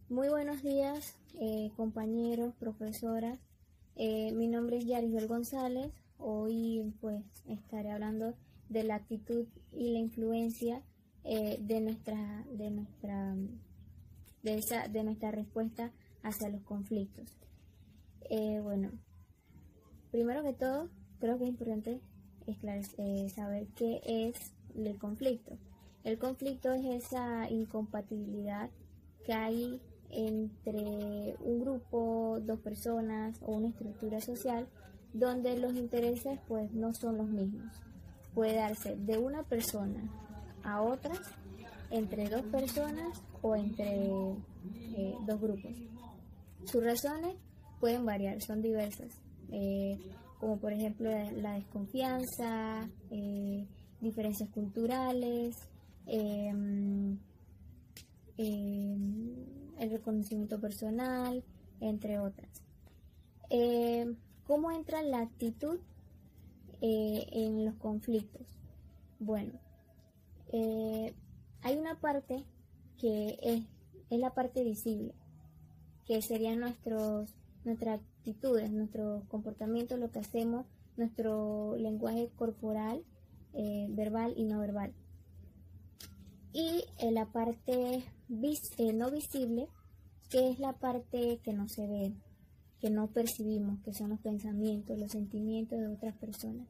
Muy buenos días, compañeros, profesoras. Mi nombre es Yaribel González. Hoy pues estaré hablando de la actitud y la influencia de nuestra respuesta hacia los conflictos. Bueno, primero que todo, creo que es importante saber qué es el conflicto. El conflicto es esa incompatibilidad que hay entre un grupo, dos personas o una estructura social donde los intereses pues no son los mismos. Puede darse de una persona a otra, entre dos personas o entre dos grupos. Sus razones pueden variar, son diversas, como por ejemplo la desconfianza, diferencias culturales, el reconocimiento personal, entre otras. ¿Cómo entra la actitud en los conflictos? Bueno, hay una parte que es la parte visible, que serían nuestras actitudes, nuestros comportamientos, lo que hacemos, nuestro lenguaje corporal, verbal y no verbal. Y la parte no visible, que es la parte que no se ve, que no percibimos, que son los pensamientos, los sentimientos de otras personas.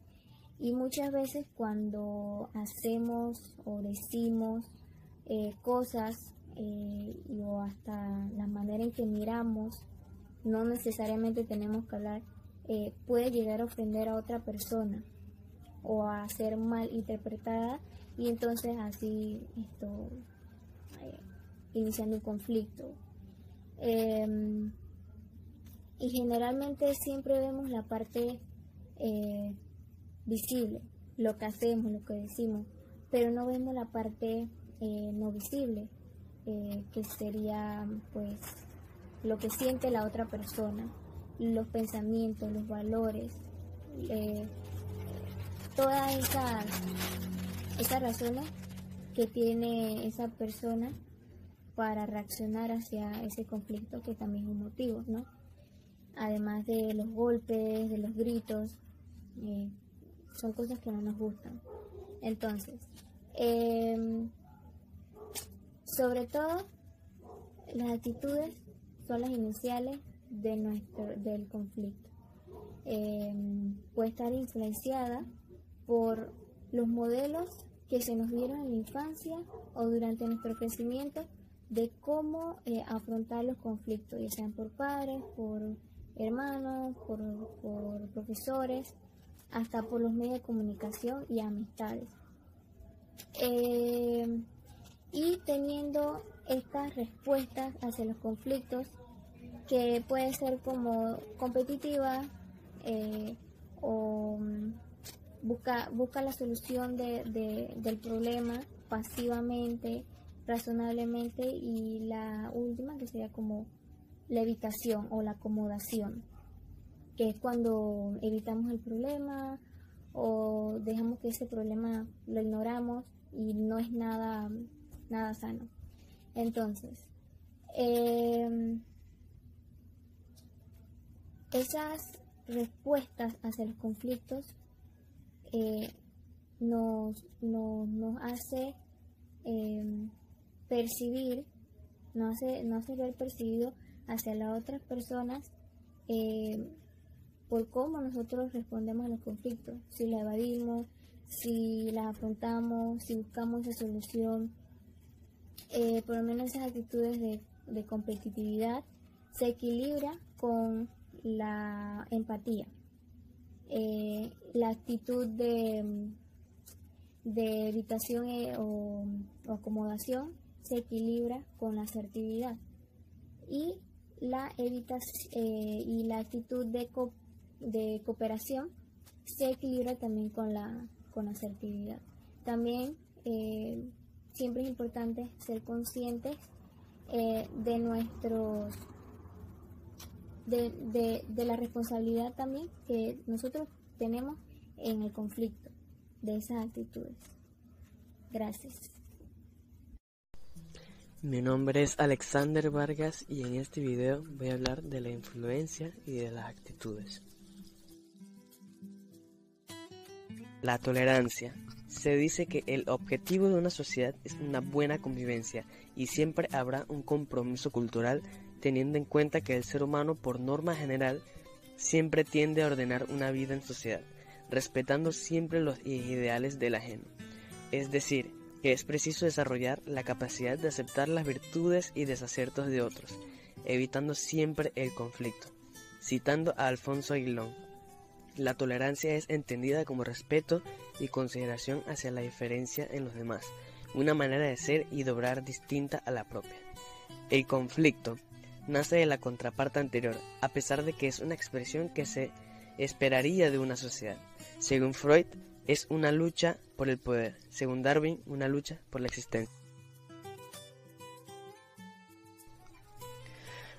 Y muchas veces cuando hacemos o decimos cosas o hasta la manera en que miramos, no necesariamente tenemos que hablar, puede llegar a ofender a otra persona o a ser mal interpretada, y entonces así iniciando un conflicto. Y generalmente siempre vemos la parte visible, lo que hacemos, lo que decimos, pero no vemos la parte no visible, que sería pues lo que siente la otra persona, los pensamientos, los valores, todas esas razones que tiene esa persona para reaccionar hacia ese conflicto, que también es un motivo, ¿no? Además de los golpes, de los gritos, son cosas que no nos gustan. Entonces, sobre todo, las actitudes son las iniciales del conflicto. Puede estar influenciada por los modelos que se nos dieron en la infancia o durante nuestro crecimiento de cómo afrontar los conflictos, ya sean por padres, por hermanos, por profesores, hasta por los medios de comunicación y amistades. Y teniendo estas respuestas hacia los conflictos, que puede ser como competitiva, o busca la solución del problema pasivamente, razonablemente, y la última, que sería como la evitación o la acomodación, que es cuando evitamos el problema o dejamos que ese problema lo ignoramos y no es nada sano. Entonces, esas respuestas hacia los conflictos nos hace percibir, nos hace ver percibido hacia las otras personas por cómo nosotros respondemos a los conflictos, si la evadimos, si la afrontamos, si buscamos esa solución. Por lo menos esas actitudes de competitividad se equilibra con la empatía. La actitud de evitación o acomodación se equilibra con la asertividad, y la actitud de cooperación se equilibra también con la asertividad. También siempre es importante ser conscientes de la responsabilidad también que nosotros tenemos en el conflicto, de esas actitudes. Gracias. Mi nombre es Alexander Vargas y en este video voy a hablar de la influencia y de las actitudes. La tolerancia. Se dice que el objetivo de una sociedad es una buena convivencia y siempre habrá un compromiso cultural teniendo en cuenta que el ser humano por norma general siempre tiende a ordenar una vida en sociedad, respetando siempre los ideales del ajeno. Es decir, que es preciso desarrollar la capacidad de aceptar las virtudes y desaciertos de otros, evitando siempre el conflicto. Citando a Alfonso Aguilón, la tolerancia es entendida como respeto y consideración hacia la diferencia en los demás, una manera de ser y de obrar distinta a la propia. El conflicto nace de la contraparte anterior, a pesar de que es una expresión que se esperaría de una sociedad. Según Freud, es una lucha por el poder. Según Darwin, una lucha por la existencia.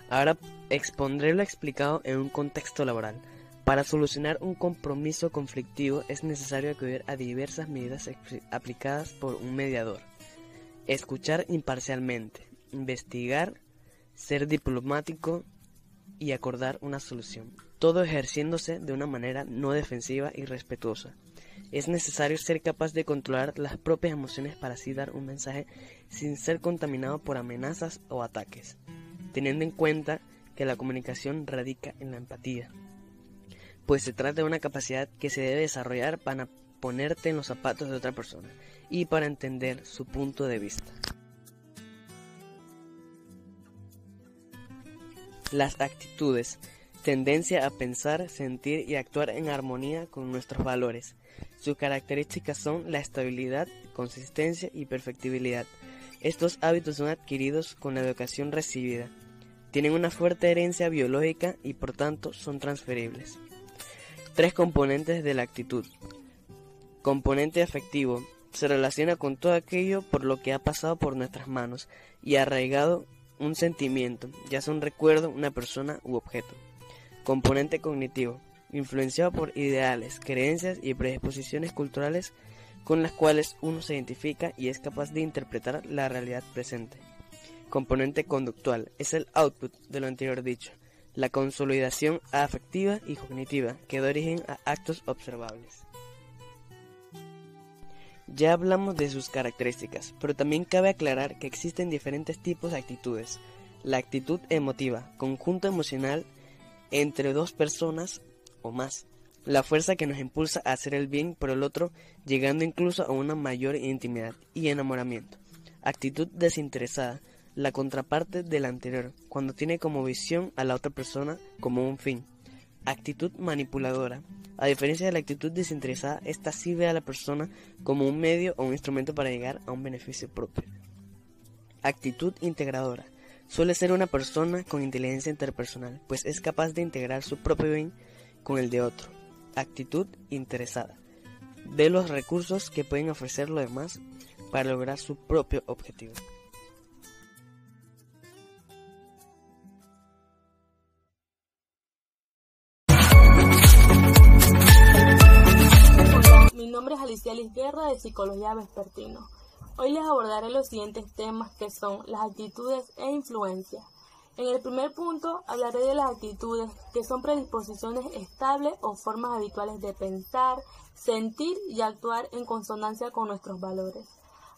Ahora expondré lo explicado en un contexto laboral. Para solucionar un compromiso conflictivo es necesario acudir a diversas medidas aplicadas por un mediador. Escuchar imparcialmente, investigar, ser diplomático y acordar una solución. Todo ejerciéndose de una manera no defensiva y respetuosa. Es necesario ser capaz de controlar las propias emociones para así dar un mensaje sin ser contaminado por amenazas o ataques, teniendo en cuenta que la comunicación radica en la empatía, pues se trata de una capacidad que se debe desarrollar para ponerte en los zapatos de otra persona y para entender su punto de vista. Las actitudes. Tendencia a pensar, sentir y actuar en armonía con nuestros valores. Sus características son la estabilidad, consistencia y perfectibilidad. Estos hábitos son adquiridos con la educación recibida. Tienen una fuerte herencia biológica y por tanto son transferibles. 3 componentes de la actitud. Componente afectivo. Se relaciona con todo aquello por lo que ha pasado por nuestras manos y arraigado un sentimiento, ya sea un recuerdo, una persona u objeto. Componente cognitivo, influenciado por ideales, creencias y predisposiciones culturales con las cuales uno se identifica y es capaz de interpretar la realidad presente. Componente conductual, es el output de lo anterior dicho, la consolidación afectiva y cognitiva que da origen a actos observables. Ya hablamos de sus características, pero también cabe aclarar que existen diferentes tipos de actitudes. La actitud emotiva, conjunto emocional entre 2 personas o más. La fuerza que nos impulsa a hacer el bien por el otro, llegando incluso a una mayor intimidad y enamoramiento. Actitud desinteresada, la contraparte de la anterior, cuando tiene como visión a la otra persona como un fin. Actitud manipuladora. A diferencia de la actitud desinteresada, esta sí ve a la persona como un medio o un instrumento para llegar a un beneficio propio. Actitud integradora. Suele ser una persona con inteligencia interpersonal, pues es capaz de integrar su propio bien con el de otro. Actitud interesada. Ve los recursos que pueden ofrecer los demás para lograr su propio objetivo. Mi nombre es Alicia Liz Guerra de Psicología Vespertino. Hoy les abordaré los siguientes temas que son las actitudes e influencia. En el primer punto hablaré de las actitudes que son predisposiciones estables o formas habituales de pensar, sentir y actuar en consonancia con nuestros valores.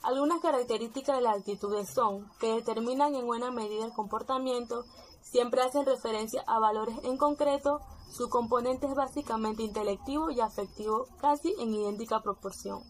Algunas características de las actitudes son que determinan en buena medida el comportamiento, siempre hacen referencia a valores en concreto, su componente es básicamente intelectivo y afectivo, casi en idéntica proporción.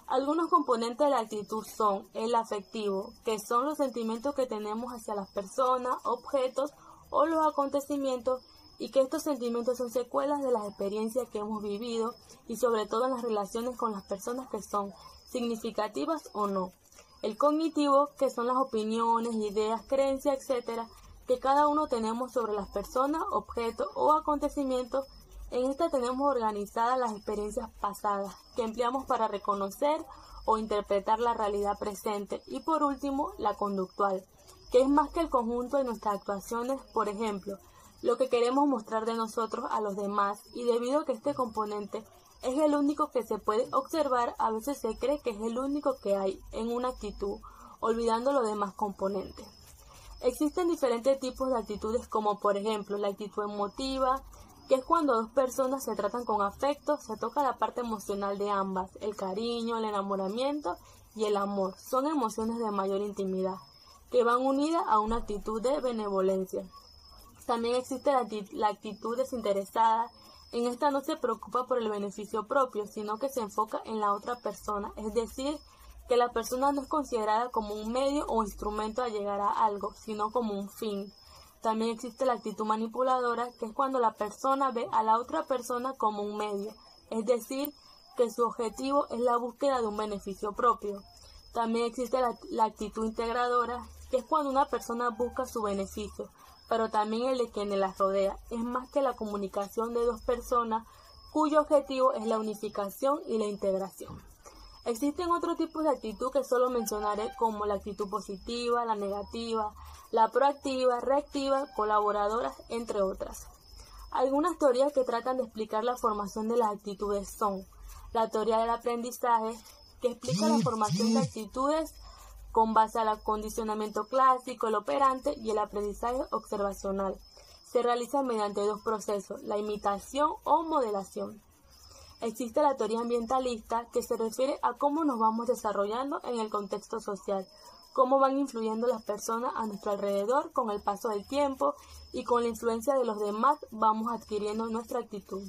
Algunos componentes de la actitud son el afectivo, que son los sentimientos que tenemos hacia las personas, objetos o los acontecimientos, y que estos sentimientos son secuelas de las experiencias que hemos vivido y sobre todo en las relaciones con las personas que son significativas o no. El cognitivo, que son las opiniones, ideas, creencias, etc., que cada uno tenemos sobre las personas, objetos o acontecimientos. En esta tenemos organizadas las experiencias pasadas que empleamos para reconocer o interpretar la realidad presente. Y por último, la conductual, que es más que el conjunto de nuestras actuaciones, por ejemplo, lo que queremos mostrar de nosotros a los demás, y debido a que este componente es el único que se puede observar, a veces se cree que es el único que hay en una actitud olvidando los demás componentes. Existen diferentes tipos de actitudes como por ejemplo la actitud emotiva, que es cuando dos personas se tratan con afecto, se toca la parte emocional de ambas, el cariño, el enamoramiento y el amor. Son emociones de mayor intimidad, que van unidas a una actitud de benevolencia. También existe la actitud desinteresada. En esta no se preocupa por el beneficio propio, sino que se enfoca en la otra persona, es decir, que la persona no es considerada como un medio o instrumento a llegar a algo, sino como un fin. También existe la actitud manipuladora, que es cuando la persona ve a la otra persona como un medio, es decir, que su objetivo es la búsqueda de un beneficio propio. También existe la actitud integradora, que es cuando una persona busca su beneficio, pero también el de quienes las rodea. Es más que la comunicación de dos personas cuyo objetivo es la unificación y la integración. Existen otros tipos de actitud que solo mencionaré, como la actitud positiva, la negativa, la proactiva, reactiva, colaboradora, entre otras. Algunas teorías que tratan de explicar la formación de las actitudes son la teoría del aprendizaje, que explica la formación de actitudes con base al acondicionamiento clásico, el operante y el aprendizaje observacional. Se realiza mediante dos procesos, la imitación o modelación. Existe la teoría ambientalista, que se refiere a cómo nos vamos desarrollando en el contexto social, cómo van influyendo las personas a nuestro alrededor con el paso del tiempo y con la influencia de los demás vamos adquiriendo nuestra actitud.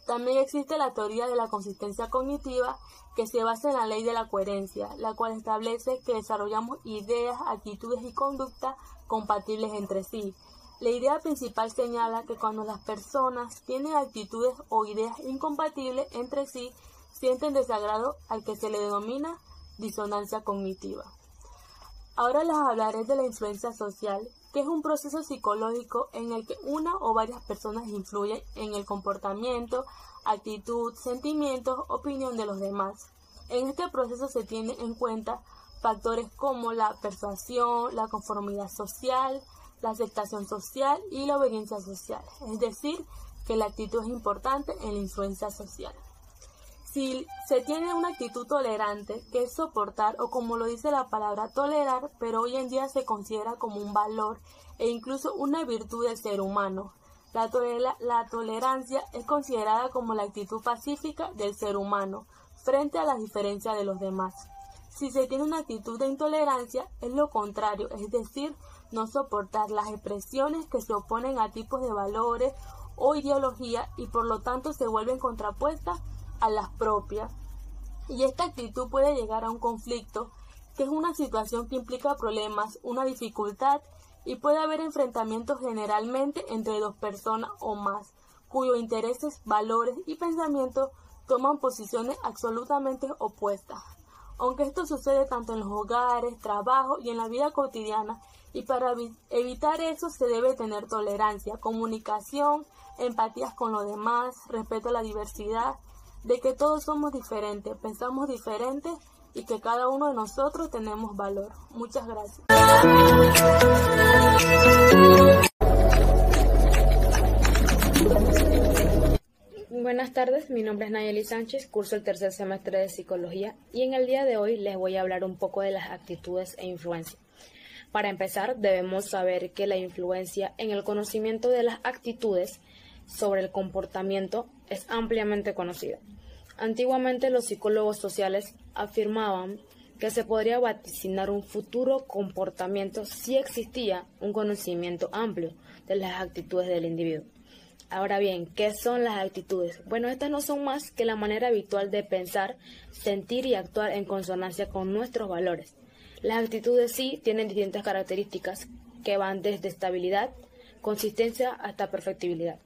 También existe la teoría de la consistencia cognitiva, que se basa en la ley de la coherencia, la cual establece que desarrollamos ideas, actitudes y conductas compatibles entre sí. La idea principal señala que cuando las personas tienen actitudes o ideas incompatibles entre sí, sienten desagrado, al que se le denomina disonancia cognitiva. Ahora les hablaré de la influencia social, que es un proceso psicológico en el que una o varias personas influyen en el comportamiento, actitud, sentimientos, opinión de los demás. En este proceso se tienen en cuenta factores como la persuasión, la conformidad social, la aceptación social y la obediencia social, es decir, que la actitud es importante en la influencia social. Si se tiene una actitud tolerante, que es soportar, o como lo dice la palabra tolerar, pero hoy en día se considera como un valor e incluso una virtud del ser humano. La tolerancia es considerada como la actitud pacífica del ser humano frente a las diferencias de los demás. Si se tiene una actitud de intolerancia, es lo contrario, es decir, no soportar las expresiones que se oponen a tipos de valores o ideología y por lo tanto se vuelven contrapuestas a las propias. Y esta actitud puede llegar a un conflicto, que es una situación que implica problemas, una dificultad, y puede haber enfrentamientos generalmente entre dos personas o más, cuyos intereses, valores y pensamientos toman posiciones absolutamente opuestas. Aunque esto sucede tanto en los hogares, trabajo y en la vida cotidiana, y para evitar eso se debe tener tolerancia, comunicación, empatías con los demás, respeto a la diversidad, de que todos somos diferentes, pensamos diferentes y que cada uno de nosotros tenemos valor. Muchas gracias. Buenas tardes, mi nombre es Nayeli Sánchez, curso el tercer semestre de Psicología y en el día de hoy les voy a hablar un poco de las actitudes e influencia. Para empezar, debemos saber que la influencia en el conocimiento de las actitudes sobre el comportamiento es ampliamente conocida. Antiguamente los psicólogos sociales afirmaban que se podría vaticinar un futuro comportamiento si existía un conocimiento amplio de las actitudes del individuo. Ahora bien, ¿qué son las actitudes? Bueno, estas no son más que la manera habitual de pensar, sentir y actuar en consonancia con nuestros valores. Las actitudes sí tienen distintas características que van desde estabilidad, consistencia hasta perfectibilidad.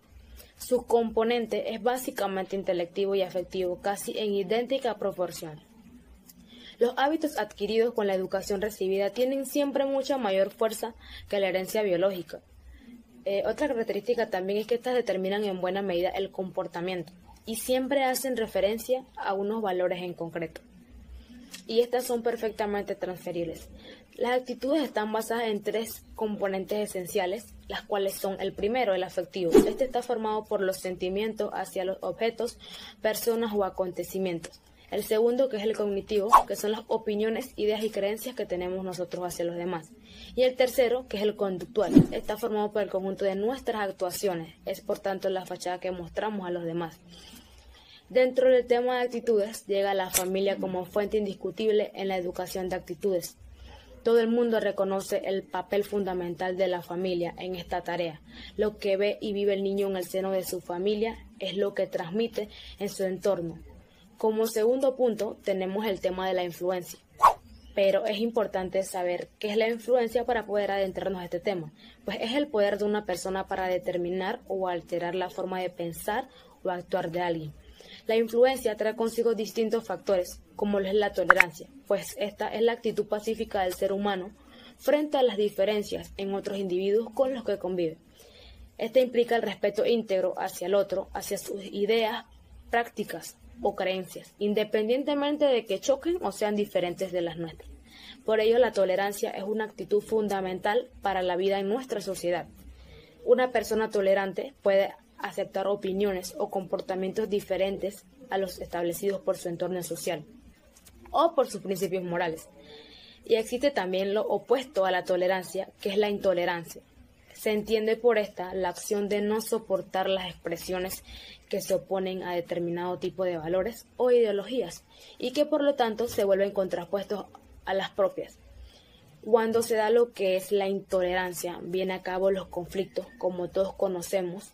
Su componente es básicamente intelectivo y afectivo, casi en idéntica proporción. Los hábitos adquiridos con la educación recibida tienen siempre mucha mayor fuerza que la herencia biológica. Otra característica también es que estas determinan en buena medida el comportamiento y siempre hacen referencia a unos valores en concreto. Y estas son perfectamente transferibles. Las actitudes están basadas en tres componentes esenciales, las cuales son el primero, el afectivo. Este está formado por los sentimientos hacia los objetos, personas o acontecimientos. El segundo, que es el cognitivo, que son las opiniones, ideas y creencias que tenemos nosotros hacia los demás. Y el tercero, que es el conductual, está formado por el conjunto de nuestras actuaciones, es por tanto la fachada que mostramos a los demás. Dentro del tema de actitudes, llega la familia como fuente indiscutible en la educación de actitudes. Todo el mundo reconoce el papel fundamental de la familia en esta tarea. Lo que ve y vive el niño en el seno de su familia es lo que transmite en su entorno. Como segundo punto, tenemos el tema de la influencia. Pero es importante saber qué es la influencia para poder adentrarnos a este tema, pues es el poder de una persona para determinar o alterar la forma de pensar o actuar de alguien. La influencia trae consigo distintos factores, como lo es la tolerancia, pues esta es la actitud pacífica del ser humano frente a las diferencias en otros individuos con los que convive. Esta implica el respeto íntegro hacia el otro, hacia sus ideas, prácticas o creencias, independientemente de que choquen o sean diferentes de las nuestras. Por ello, la tolerancia es una actitud fundamental para la vida en nuestra sociedad. Una persona tolerante puede aceptar opiniones o comportamientos diferentes a los establecidos por su entorno social o por sus principios morales. Y existe también lo opuesto a la tolerancia, que es la intolerancia. Se entiende por esta la acción de no soportar las expresiones que se oponen a determinado tipo de valores o ideologías y que por lo tanto se vuelven contrapuestos a las propias. Cuando se da lo que es la intolerancia, viene a cabo los conflictos, como todos conocemos.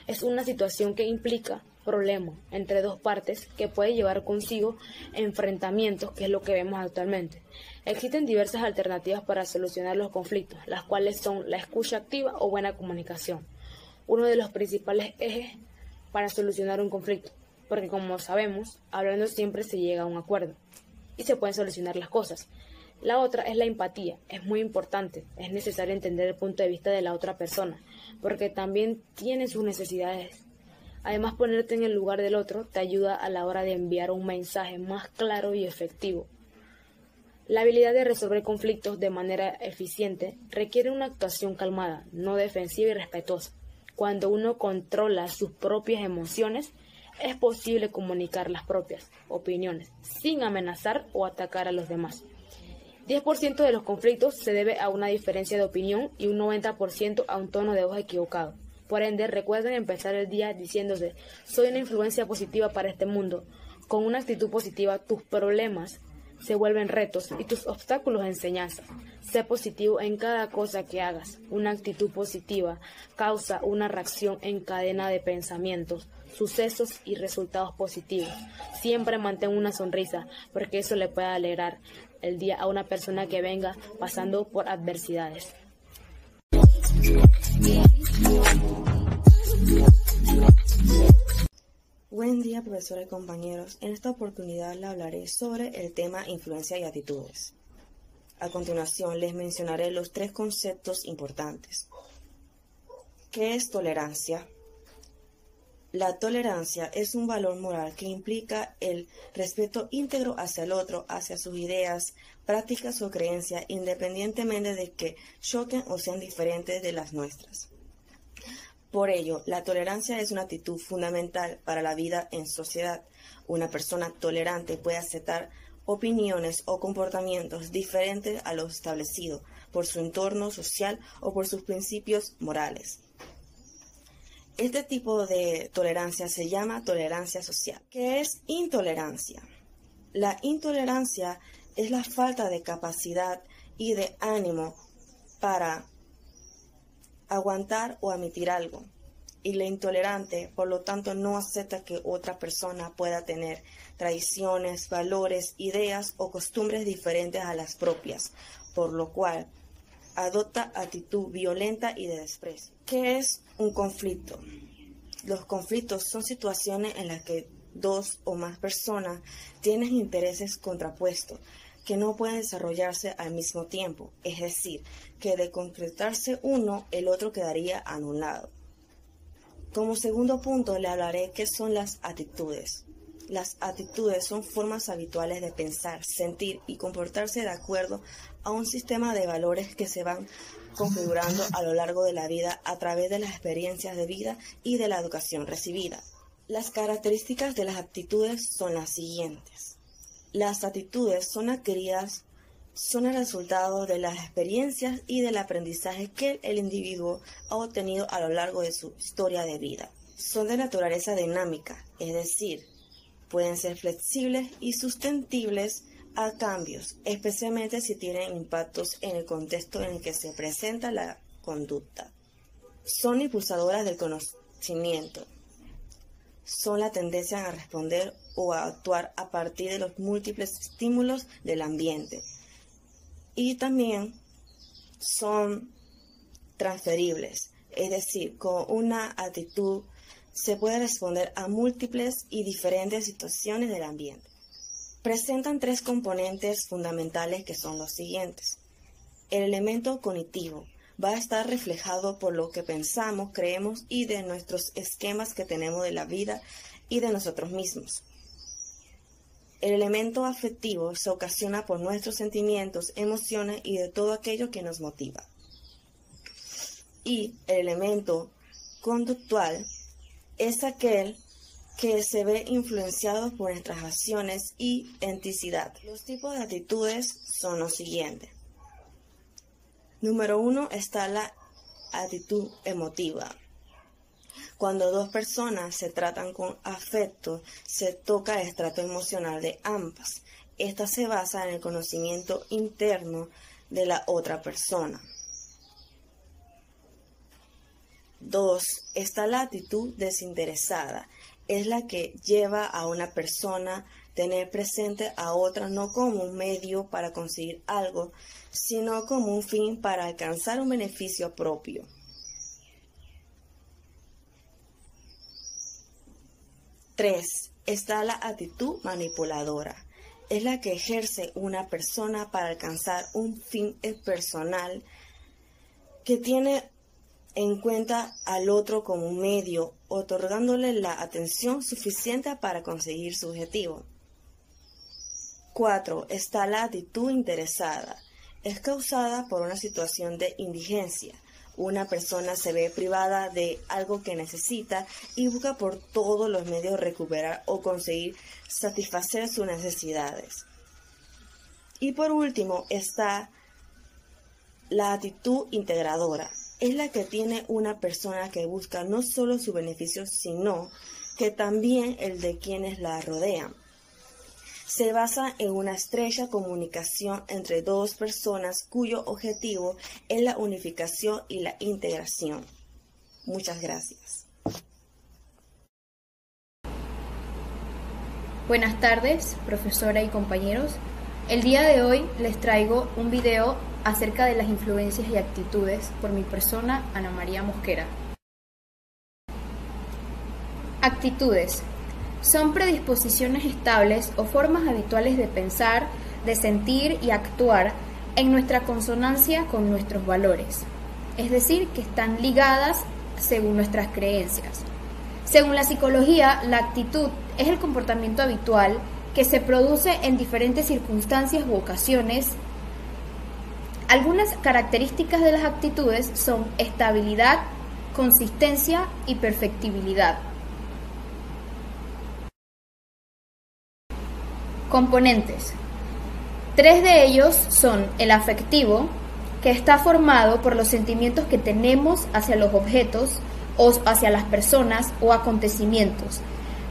Es una situación que implica problema entre dos partes que puede llevar consigo enfrentamientos, que es lo que vemos actualmente. Existen diversas alternativas para solucionar los conflictos, las cuales son la escucha activa o buena comunicación. Uno de los principales ejes para solucionar un conflicto, porque como sabemos, hablando siempre se llega a un acuerdo y se pueden solucionar las cosas. La otra es la empatía, es muy importante, es necesario entender el punto de vista de la otra persona, porque también tiene sus necesidades. Además, ponerte en el lugar del otro te ayuda a la hora de enviar un mensaje más claro y efectivo. La habilidad de resolver conflictos de manera eficiente requiere una actuación calmada, no defensiva y respetuosa. Cuando uno controla sus propias emociones, es posible comunicar las propias opiniones sin amenazar o atacar a los demás. 10% de los conflictos se debe a una diferencia de opinión y un 90% a un tono de voz equivocado. Por ende, recuerden empezar el día diciéndose: soy una influencia positiva para este mundo. Con una actitud positiva, tus problemas se vuelven retos y tus obstáculos enseñanzas. Sé positivo en cada cosa que hagas. Una actitud positiva causa una reacción en cadena de pensamientos, sucesos y resultados positivos. Siempre mantén una sonrisa, porque eso le puede alegrar el día a una persona que venga pasando por adversidades. Buen día, profesora y compañeros. En esta oportunidad le hablaré sobre el tema influencia y actitudes. A continuación les mencionaré los 3 conceptos importantes. ¿Qué es tolerancia? La tolerancia es un valor moral que implica el respeto íntegro hacia el otro, hacia sus ideas, prácticas o creencias, independientemente de que choquen o sean diferentes de las nuestras. Por ello, la tolerancia es una actitud fundamental para la vida en sociedad. Una persona tolerante puede aceptar opiniones o comportamientos diferentes a los establecidos por su entorno social o por sus principios morales. Este tipo de tolerancia se llama tolerancia social. ¿Qué es intolerancia? La intolerancia es la falta de capacidad y de ánimo para aguantar o admitir algo. Y la intolerante, por lo tanto, no acepta que otra persona pueda tener tradiciones, valores, ideas o costumbres diferentes a las propias, por lo cual adopta actitud violenta y de desprecio. ¿Qué es un conflicto? Los conflictos son situaciones en las que 2 o más personas tienen intereses contrapuestos que no pueden desarrollarse al mismo tiempo, es decir, que de concretarse uno, el otro quedaría anulado. Como segundo punto le hablaré qué son las actitudes. Las actitudes son formas habituales de pensar, sentir y comportarse de acuerdo a un sistema de valores que se van configurando a lo largo de la vida a través de las experiencias de vida y de la educación recibida. Las características de las actitudes son las siguientes. Las actitudes son adquiridas, son el resultado de las experiencias y del aprendizaje que el individuo ha obtenido a lo largo de su historia de vida. Son de naturaleza dinámica, es decir, pueden ser flexibles y sustentables a cambios, especialmente si tienen impactos en el contexto en el que se presenta la conducta. Son impulsadoras del conocimiento. Son la tendencia a responder o a actuar a partir de los múltiples estímulos del ambiente. Y también son transferibles, es decir, con una actitud se puede responder a múltiples y diferentes situaciones del ambiente. Presentan tres componentes fundamentales que son los siguientes. El elemento cognitivo va a estar reflejado por lo que pensamos, creemos y de nuestros esquemas que tenemos de la vida y de nosotros mismos. El elemento afectivo se ocasiona por nuestros sentimientos, emociones y de todo aquello que nos motiva. Y el elemento conductual es aquel que se ve influenciado por nuestras acciones y entidad. Los tipos de actitudes son los siguientes. Número 1 está la actitud emotiva. Cuando dos personas se tratan con afecto, se toca el estrato emocional de ambas. Esta se basa en el conocimiento interno de la otra persona. 2. Está la actitud desinteresada. Es la que lleva a una persona a tener presente a otra no como un medio para conseguir algo, sino como un fin para alcanzar un beneficio propio. 3. Está la actitud manipuladora. Es la que ejerce una persona para alcanzar un fin personal que tiene en cuenta al otro como un medio, otorgándole la atención suficiente para conseguir su objetivo. 4. Está la actitud interesada. Es causada por una situación de indigencia. Una persona se ve privada de algo que necesita y busca por todos los medios recuperar o conseguir satisfacer sus necesidades. Y por último está la actitud integradora. Es la que tiene una persona que busca no solo su beneficio, sino que también el de quienes la rodean. Se basa en una estrecha comunicación entre dos personas cuyo objetivo es la unificación y la integración. Muchas gracias. Buenas tardes, profesora y compañeros. El día de hoy les traigo un video acerca de las influencias y actitudes por mi persona, Ana María Mosquera. Actitudes. Son predisposiciones estables o formas habituales de pensar, de sentir y actuar en nuestra consonancia con nuestros valores, es decir, que están ligadas según nuestras creencias. Según la psicología, la actitud es el comportamiento habitual que se produce en diferentes circunstancias u ocasiones. Algunas características de las actitudes son estabilidad, consistencia y perfectibilidad. Componentes. 3 de ellos son el afectivo, que está formado por los sentimientos que tenemos hacia los objetos o hacia las personas o acontecimientos.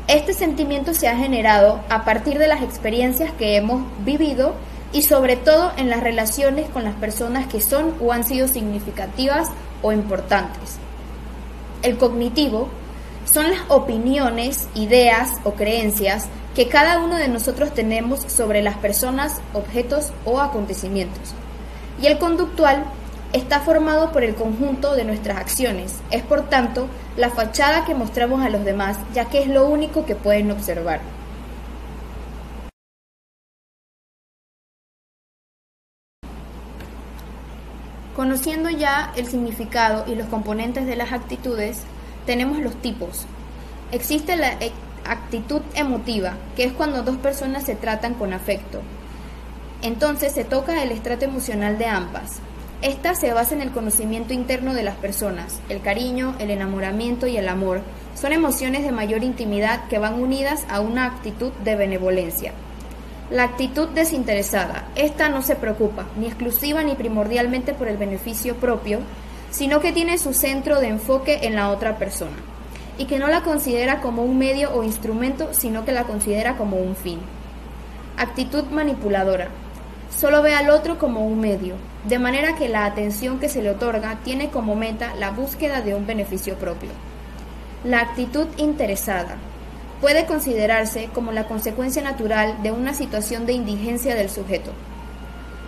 Este sentimiento se ha generado a partir de las experiencias que hemos vivido y sobre todo en las relaciones con las personas que son o han sido significativas o importantes. El cognitivo son las opiniones, ideas o creencias que cada uno de nosotros tenemos sobre las personas, objetos o acontecimientos. Y el conductual está formado por el conjunto de nuestras acciones, es por tanto la fachada que mostramos a los demás, ya que es lo único que pueden observar. Conociendo ya el significado y los componentes de las actitudes, tenemos los tipos. Existe la actitud emotiva, que es cuando dos personas se tratan con afecto. Entonces se toca el estrato emocional de ambas. Esta se basa en el conocimiento interno de las personas. El cariño, el enamoramiento y el amor son emociones de mayor intimidad que van unidas a una actitud de benevolencia. La actitud desinteresada. Esta no se preocupa, ni exclusiva ni primordialmente por el beneficio propio, sino que tiene su centro de enfoque en la otra persona, y que no la considera como un medio o instrumento, sino que la considera como un fin. Actitud manipuladora. Solo ve al otro como un medio, de manera que la atención que se le otorga tiene como meta la búsqueda de un beneficio propio. La actitud interesada. Puede considerarse como la consecuencia natural de una situación de indigencia del sujeto.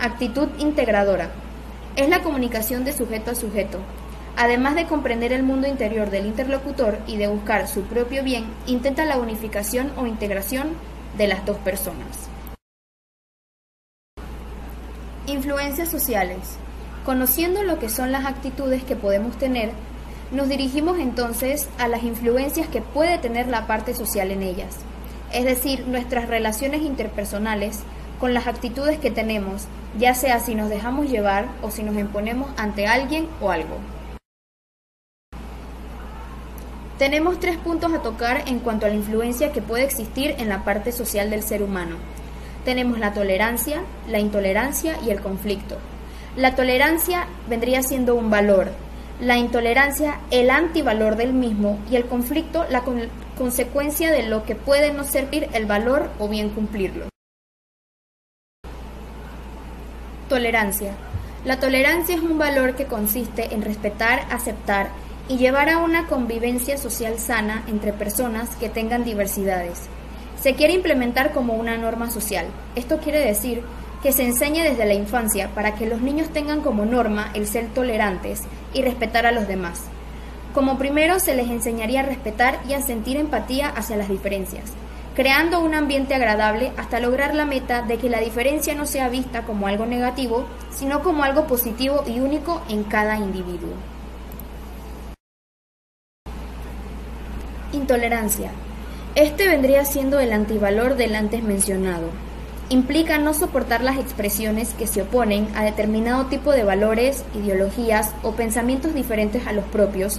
Actitud integradora. Es la comunicación de sujeto a sujeto. Además de comprender el mundo interior del interlocutor y de buscar su propio bien, intenta la unificación o integración de las dos personas. Influencias sociales. Conociendo lo que son las actitudes que podemos tener, nos dirigimos entonces a las influencias que puede tener la parte social en ellas, es decir, nuestras relaciones interpersonales con las actitudes que tenemos, ya sea si nos dejamos llevar o si nos imponemos ante alguien o algo. Tenemos 3 puntos a tocar en cuanto a la influencia que puede existir en la parte social del ser humano. Tenemos la tolerancia, la intolerancia y el conflicto. La tolerancia vendría siendo un valor, la intolerancia el antivalor del mismo y el conflicto la consecuencia de lo que puede no servir el valor o bien cumplirlo. Tolerancia. La tolerancia es un valor que consiste en respetar, aceptar y llevar a una convivencia social sana entre personas que tengan diversidades. Se quiere implementar como una norma social. Esto quiere decir que se enseñe desde la infancia para que los niños tengan como norma el ser tolerantes y respetar a los demás. Como primero se les enseñaría a respetar y a sentir empatía hacia las diferencias, creando un ambiente agradable hasta lograr la meta de que la diferencia no sea vista como algo negativo, sino como algo positivo y único en cada individuo. Intolerancia. Este vendría siendo el antivalor del antes mencionado. Implica no soportar las expresiones que se oponen a determinado tipo de valores, ideologías o pensamientos diferentes a los propios,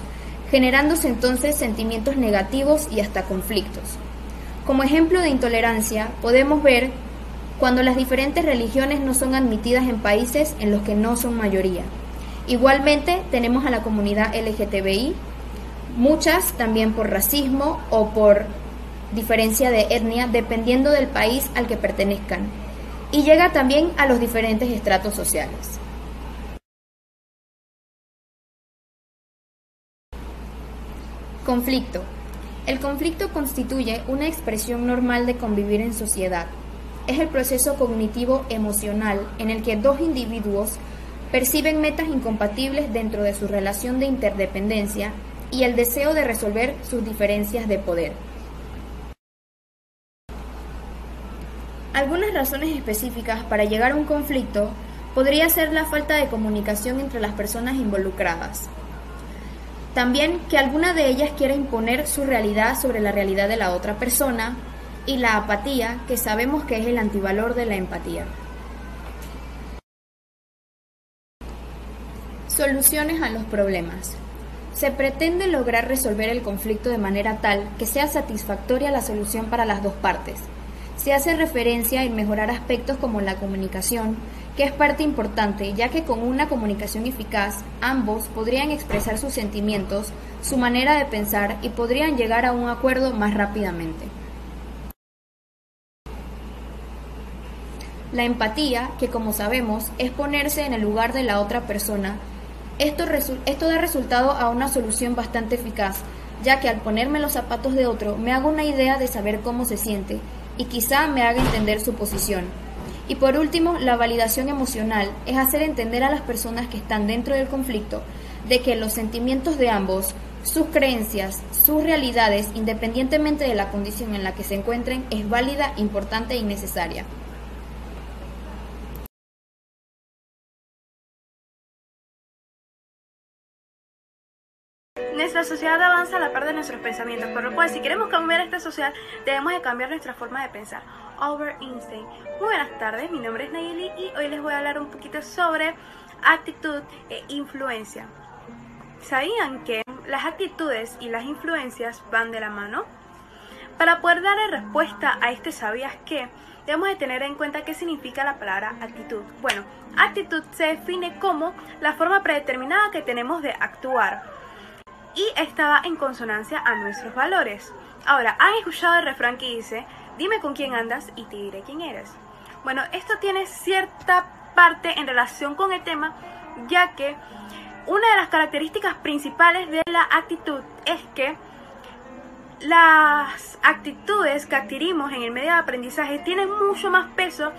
generándose entonces sentimientos negativos y hasta conflictos. Como ejemplo de intolerancia, podemos ver cuando las diferentes religiones no son admitidas en países en los que no son mayoría. Igualmente, tenemos a la comunidad LGTBI, muchas también por racismo o por diferencia de etnia, dependiendo del país al que pertenezcan, y llega también a los diferentes estratos sociales. Conflicto. El conflicto constituye una expresión normal de convivir en sociedad. Es el proceso cognitivo emocional en el que dos individuos perciben metas incompatibles dentro de su relación de interdependencia y el deseo de resolver sus diferencias de poder. Algunas razones específicas para llegar a un conflicto podría ser la falta de comunicación entre las personas involucradas. También que alguna de ellas quiera imponer su realidad sobre la realidad de la otra persona, y la apatía, que sabemos que es el antivalor de la empatía. Soluciones a los problemas. Se pretende lograr resolver el conflicto de manera tal que sea satisfactoria la solución para las dos partes. Se hace referencia en mejorar aspectos como la comunicación, que es parte importante, ya que con una comunicación eficaz, ambos podrían expresar sus sentimientos, su manera de pensar y podrían llegar a un acuerdo más rápidamente. La empatía, que como sabemos, es ponerse en el lugar de la otra persona. Esto da resultado a una solución bastante eficaz, ya que al ponerme los zapatos de otro me hago una idea de saber cómo se siente y quizá me haga entender su posición. Y por último, la validación emocional es hacer entender a las personas que están dentro del conflicto de que los sentimientos de ambos, sus creencias, sus realidades, independientemente de la condición en la que se encuentren, es válida, importante y necesaria. Nuestra sociedad avanza a la par de nuestros pensamientos, por lo cual si queremos cambiar esta sociedad, debemos de cambiar nuestra forma de pensar. Albert Einstein. Muy buenas tardes, mi nombre es Nayeli y hoy les voy a hablar un poquito sobre actitud e influencia. ¿Sabían que las actitudes y las influencias van de la mano? Para poder dar respuesta a este ¿sabías qué?, debemos de tener en cuenta qué significa la palabra actitud. Bueno, actitud se define como la forma predeterminada que tenemos de actuar y esta va en consonancia a nuestros valores. Ahora, ¿han escuchado el refrán que dice, dime con quién andas y te diré quién eres? Bueno, esto tiene cierta parte en relación con el tema, ya que una de las características principales de la actitud es que las actitudes que adquirimos en el medio de aprendizaje tienen mucho más peso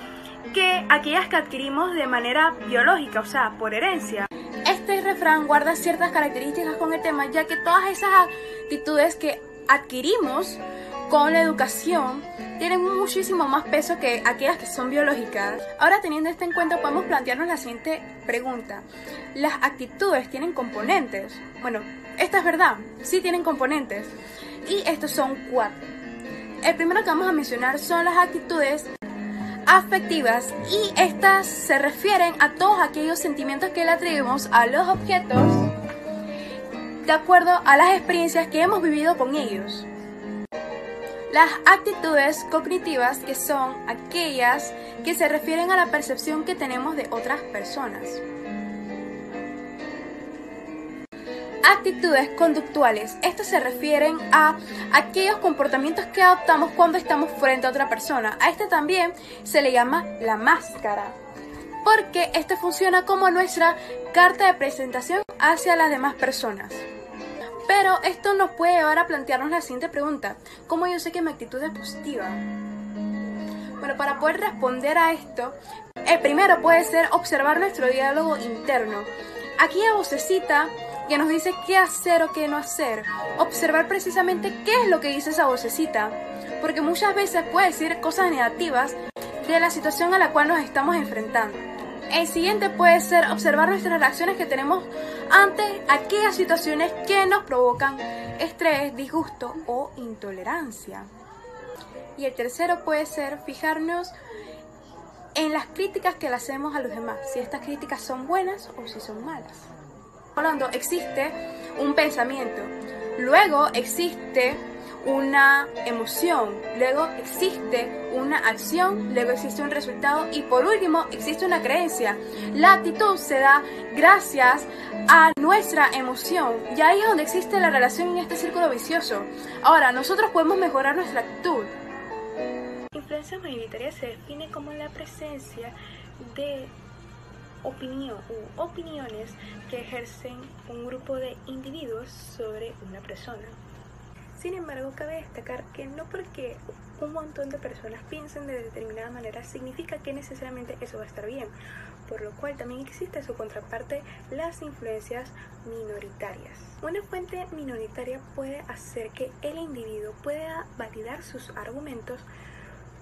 que aquellas que adquirimos de manera biológica, o sea, por herencia. Este refrán guarda ciertas características con el tema, ya que todas esas actitudes que adquirimos con la educación tienen muchísimo más peso que aquellas que son biológicas. Ahora, teniendo esto en cuenta, podemos plantearnos la siguiente pregunta. ¿Las actitudes tienen componentes? Bueno, esta es verdad, sí tienen componentes. Y estos son 4. El primero que vamos a mencionar son las actitudes afectivas, y estas se refieren a todos aquellos sentimientos que le atribuimos a los objetos de acuerdo a las experiencias que hemos vivido con ellos. Las actitudes cognitivas, que son aquellas que se refieren a la percepción que tenemos de otras personas. Actitudes conductuales. Estos se refieren a aquellos comportamientos que adoptamos cuando estamos frente a otra persona. A este también se le llama la máscara, porque este funciona como nuestra carta de presentación hacia las demás personas. Pero esto nos puede llevar a plantearnos la siguiente pregunta: ¿cómo yo sé que mi actitud es positiva? Bueno, para poder responder a esto, el primero puede ser observar nuestro diálogo interno. Aquella vocecita que nos dice qué hacer o qué no hacer. Observar precisamente qué es lo que dice esa vocecita, porque muchas veces puede decir cosas negativas de la situación a la cual nos estamos enfrentando. El siguiente puede ser observar nuestras reacciones que tenemos ante aquellas situaciones que nos provocan estrés, disgusto o intolerancia. Y el tercero puede ser fijarnos en las críticas que le hacemos a los demás, si estas críticas son buenas o si son malas. Hablando, existe un pensamiento, luego existe una emoción, luego existe una acción, luego existe un resultado y por último existe una creencia. La actitud se da gracias a nuestra emoción y ahí es donde existe la relación en este círculo vicioso. Ahora, nosotros podemos mejorar nuestra actitud. Influencia mayoritaria se define como la presencia de opinión u opiniones que ejercen un grupo de individuos sobre una persona. Sin embargo, cabe destacar que no porque un montón de personas piensen de determinada manera significa que necesariamente eso va a estar bien, por lo cual también existe su contraparte, las influencias minoritarias. Una fuente minoritaria puede hacer que el individuo pueda validar sus argumentos,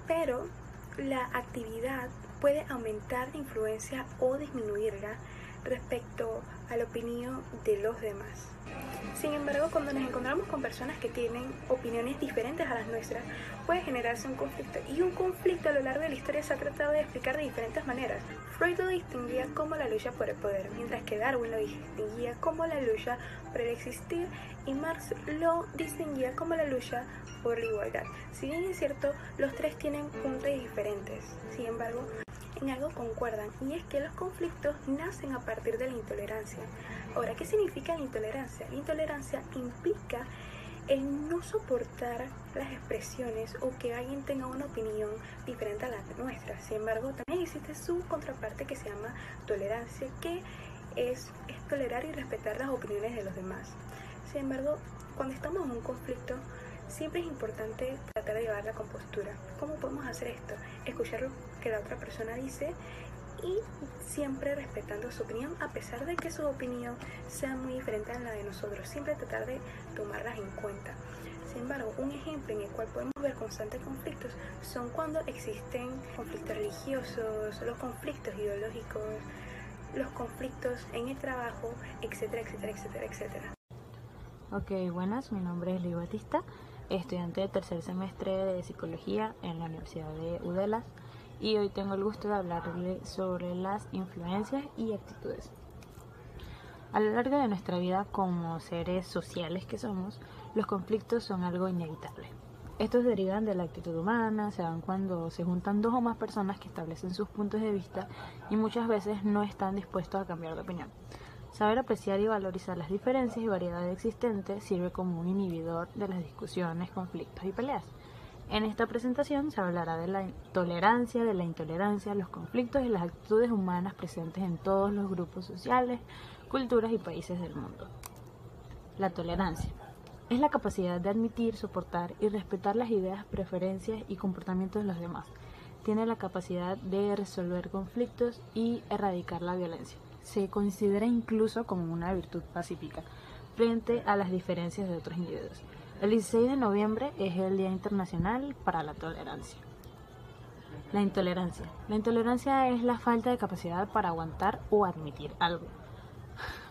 pero la actividad puede aumentar la influencia o disminuirla respecto a la opinión de los demás. Sin embargo, cuando nos encontramos con personas que tienen opiniones diferentes a las nuestras, puede generarse un conflicto, y un conflicto a lo largo de la historia se ha tratado de explicar de diferentes maneras. Freud lo distinguía como la lucha por el poder, mientras que Darwin lo distinguía como la lucha por el existir y Marx lo distinguía como la lucha por la igualdad. Si bien es cierto, los tres tienen puntos diferentes, sin embargo, en algo concuerdan, y es que los conflictos nacen a partir de la intolerancia. Ahora, ¿qué significa la intolerancia? La intolerancia implica el no soportar las expresiones o que alguien tenga una opinión diferente a la nuestra. Sin embargo, también existe su contraparte que se llama tolerancia, que es tolerar y respetar las opiniones de los demás. Sin embargo, cuando estamos en un conflicto, siempre es importante tratar de llevar la compostura. ¿Cómo podemos hacer esto? Escuchar lo que la otra persona dice y siempre respetando su opinión, a pesar de que su opinión sea muy diferente a la de nosotros. Siempre tratar de tomarlas en cuenta. Sin embargo, un ejemplo en el cual podemos ver constantes conflictos son cuando existen conflictos religiosos, los conflictos ideológicos, los conflictos en el trabajo, etcétera, etcétera, etcétera, etcétera. Ok, buenas, mi nombre es Luis Batista, estudiante de tercer semestre de Psicología en la Universidad de Udela, y hoy tengo el gusto de hablarle sobre las influencias y actitudes. A lo largo de nuestra vida como seres sociales que somos, los conflictos son algo inevitable. Estos derivan de la actitud humana, se dan cuando se juntan dos o más personas que establecen sus puntos de vista y muchas veces no están dispuestos a cambiar de opinión. Saber apreciar y valorizar las diferencias y variedades existentes sirve como un inhibidor de las discusiones, conflictos y peleas. En esta presentación se hablará de la tolerancia, de la intolerancia, los conflictos y las actitudes humanas presentes en todos los grupos sociales, culturas y países del mundo. La tolerancia es la capacidad de admitir, soportar y respetar las ideas, preferencias y comportamientos de los demás. Tiene la capacidad de resolver conflictos y erradicar la violencia. Se considera incluso como una virtud pacífica frente a las diferencias de otros individuos. El 16 de noviembre es el Día Internacional para la Tolerancia. La intolerancia. La intolerancia es la falta de capacidad para aguantar o admitir algo.